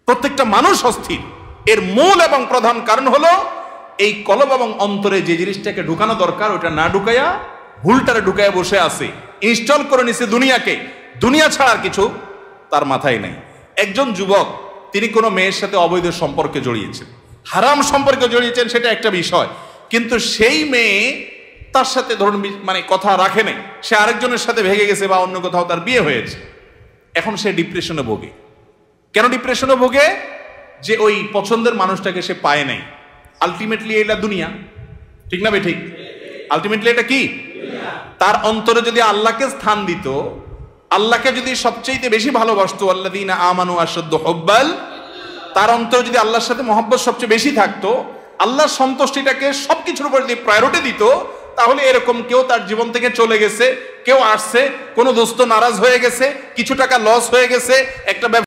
প্রত্যেকটা মানুষ অস্থির। এর মূল এবং প্রধান কারণ হলো এই কলব এবং অন্তরে যে জিনিসটাকে ঢুকানো দরকার ওটা না ঢুকাইয়া ভুলটারে ঢুকাইয়া বসে আছে, ইনস্টল করে নিছে দুনিয়াকে। দুনিয়া ছাড়া আর কিছু তার মাথায় নাই। একজন যুবক তিনি কোনো মেয়ের সাথে অবৈধ সম্পর্কে জড়িয়েছেন, হারাম সম্পর্কে জড়িয়েছেন, সেটা একটা বিষয়, কিন্তু সেই মেয়ে তার সাথে ধরুন মানে কথা রাখে নাই, সে আরেকজনের সাথে ভেগে গেছে বা অন্য কোথাও তার বিয়ে হয়েছে। এখন সে ডিপ্রেশনে ভোগে। কেন ডিপ্রেশনে ভোগে? যে ওই পছন্দের মানুষটাকে সে পায় নাই। আলটিমেটলি এটা দুনিয়া, ঠিক না বে ঠিক? আলটিমেটলি এটা কি? তার অন্তরে যদি আল্লাহকে স্থান দিত, আল্লাহকে যদি সবচেয়ে বেশি ভালোবাসতো, আল্লাযীনা আমানু আশাদ্দু হুব্বাল, তার অন্তরে যদি আল্লাহর সাথে মহব্বত সবচেয়ে বেশি থাকতো, আল্লাহর সন্তুষ্টিটাকে সবকিছুর উপর যদি প্রায়োরিটি দিত, তাহলে এরকম কেউ তার জীবন থেকে চলে গেছে, কেউ আসছে, কোনো দোস্ত নারাজ হয়ে গেছে, কিছু টাকা লস হয়ে গেছে, একটা